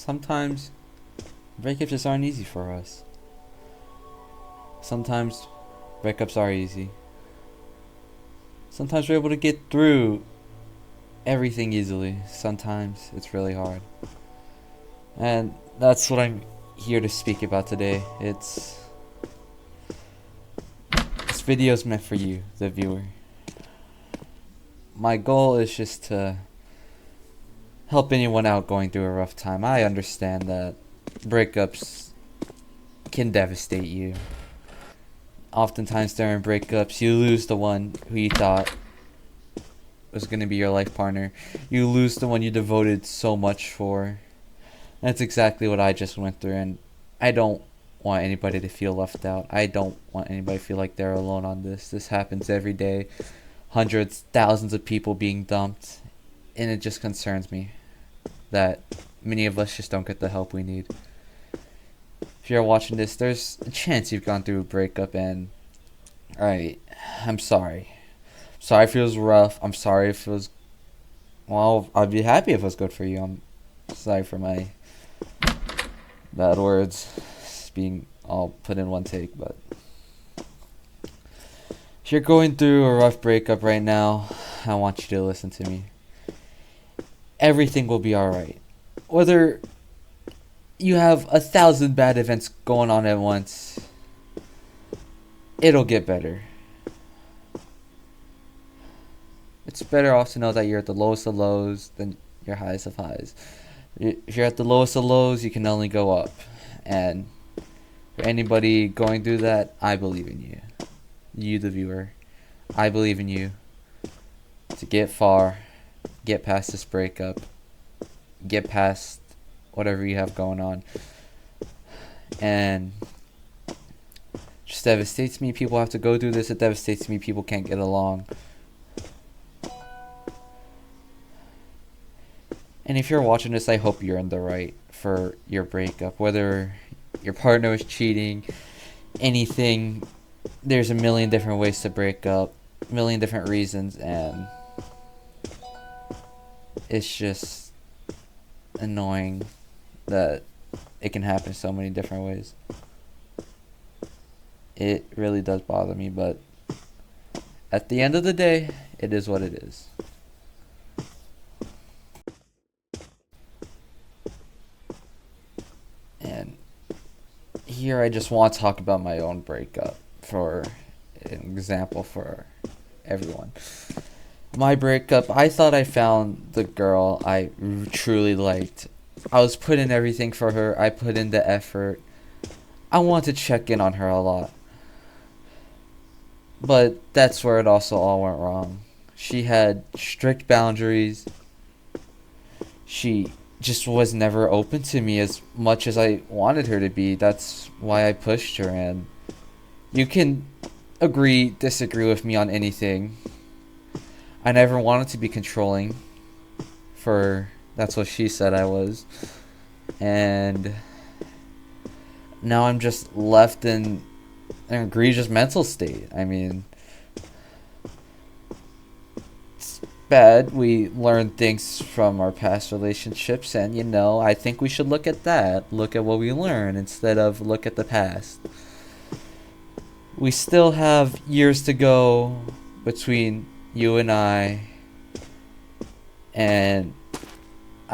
sometimes breakups just aren't easy for us. Sometimes breakups are easy. Sometimes we're able to get through everything easily. Sometimes it's really hard. And that's what I'm here to speak about today. This video is meant for you, the viewer. My goal is just to help anyone out going through a rough time. I understand that breakups can devastate you. Oftentimes during breakups, you lose the one who you thought was going to be your life partner. You lose the one you devoted so much for. That's exactly what I just went through, and I don't want anybody to feel left out. I don't want anybody to feel like they're alone on this. This happens every day. Hundreds, thousands of people being dumped, and it just concerns me that many of us just don't get the help we need. If you're watching this, there's a chance you've gone through a breakup, and I'm sorry. Sorry if it was rough. I'm sorry if it was, well, I'd be happy if it was good for you. I'm sorry for my bad words being all put in one take, but if you're going through a rough breakup right now, I want you to listen to me. Everything will be alright. Whether you have 1,000 bad events going on at once, it'll get better. It's better off to know that you're at the lowest of lows than your highest of highs. If you're at the lowest of lows, you can only go up. And for anybody going through that, I believe in you. You, the viewer. I believe in you to get far, get past this breakup, get past whatever you have going on. And it just devastates me people have to go through this. It devastates me people can't get along. And if you're watching this, I hope you're in the right for your breakup. Whether your partner is cheating, anything, there's a million different ways to break up, a million different reasons, and it's just annoying that it can happen so many different ways. It really does bother me, but at the end of the day, it is what it is. And here I just want to talk about my own breakup for an example for everyone. My breakup, I thought I found the girl I truly liked. I was putting everything for her. I put in the effort. I wanted to check in on her a lot. But that's where it also all went wrong. She had strict boundaries. She just was never open to me as much as I wanted her to be. That's why I pushed her, and you can agree, disagree with me on anything. I never wanted to be controlling, for that's what she said I was. And now I'm just left in an egregious mental state. I mean, it's bad. We learn things from our past relationships, and I think we should look at that. Look at what we learn instead of look at the past. We still have years to go between you and I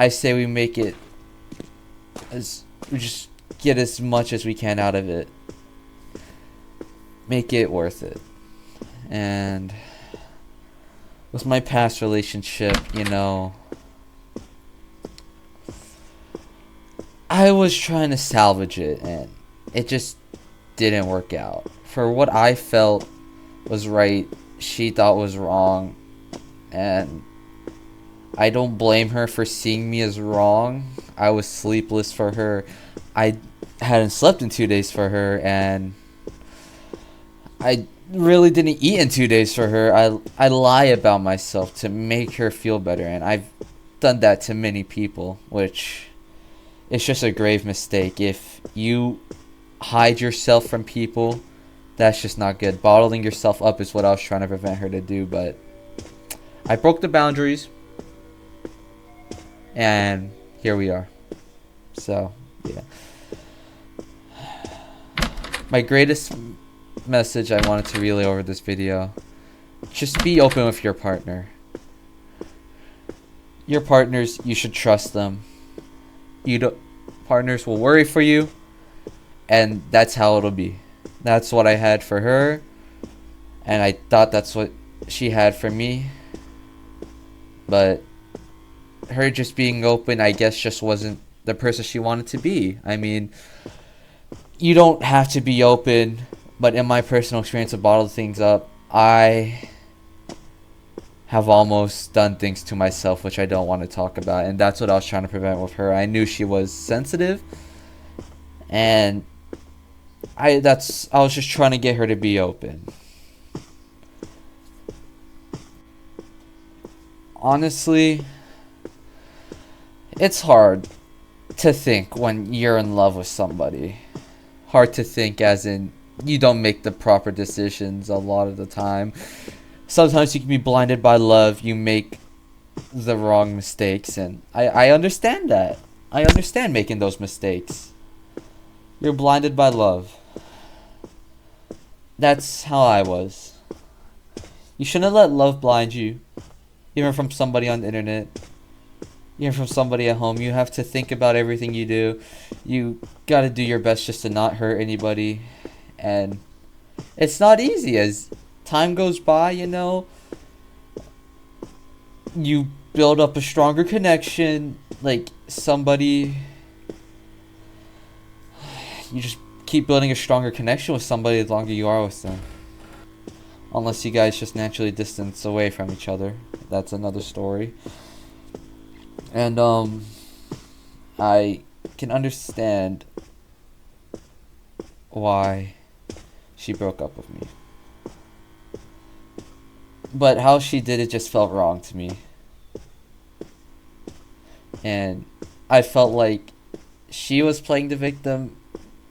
say we make it we just get as much as we can out of it. Make it worth it. And with my past relationship, I was trying to salvage it, and it just didn't work out. For what I felt was right, she thought was wrong, and I don't blame her for seeing me as wrong. I was sleepless for her. I hadn't slept in 2 days for her, and I really didn't eat in 2 days for her. I lie about myself to make her feel better, and I've done that to many people, which is just a grave mistake. If you hide yourself from people, that's just not good. Bottling yourself up is what I was trying to prevent her to do, but I broke the boundaries, and here we are. So, yeah. My greatest message I wanted to relay over this video: just be open with your partner. Your partners, you should trust them. Partners will worry for you, and that's how it'll be. That's what I had for her, and I thought that's what she had for me. But her just being open, I guess, just wasn't the person she wanted to be. I mean, you don't have to be open, but in my personal experience of bottled things up, I have almost done things to myself which I don't want to talk about, and that's what I was trying to prevent with her. I knew she was sensitive, and I was just trying to get her to be open. Honestly, it's hard to think when you're in love with somebody. Hard to think as in you don't make the proper decisions a lot of the time. Sometimes you can be blinded by love. You make the wrong mistakes, and I understand that. I understand making those mistakes. You're blinded by love. That's how I was. You shouldn't let love blind you. Even from somebody on the internet. Even from somebody at home. You have to think about everything you do. You gotta do your best just to not hurt anybody. And it's not easy. As time goes by, you build up a stronger connection. Like somebody, you just keep building a stronger connection with somebody the longer you are with them. Unless you guys just naturally distance away from each other. That's another story. And I can understand why she broke up with me. But how she did it just felt wrong to me. And I felt like she was playing the victim,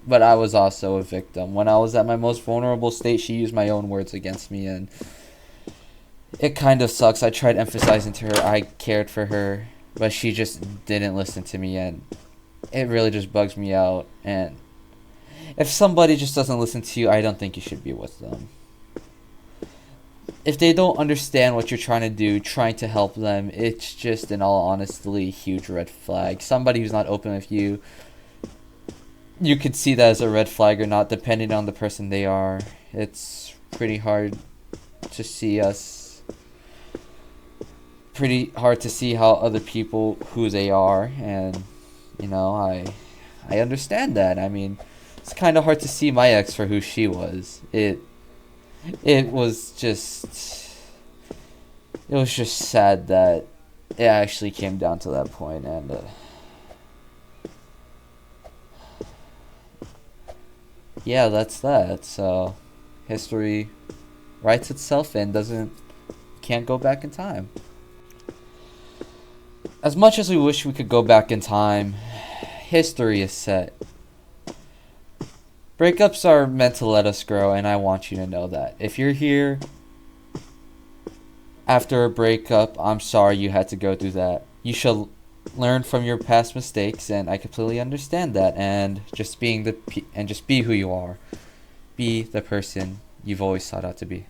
but I was also a victim. When I was at my most vulnerable state, she used my own words against me, and it kind of sucks. I tried emphasizing to her I cared for her, but she just didn't listen to me, and it really just bugs me out. And if somebody just doesn't listen to you, I don't think you should be with them. If they don't understand what you're trying to do, trying to help them, it's just, in all honesty, a huge red flag. Somebody who's not open with you, you could see that as a red flag or not, depending on the person they are. It's pretty hard to see how other people, who they are, and I understand that. I mean, it's kind of hard to see my ex for who she was. It was just sad that it actually came down to that point, and yeah, that's that. So history writes itself and can't go back in time. As much as we wish we could go back in time, history is set. Breakups are meant to let us grow, and I want you to know that. If you're here after a breakup, I'm sorry you had to go through that. You should learn from your past mistakes, and I completely understand that. And just be who you are. Be the person you've always sought out to be.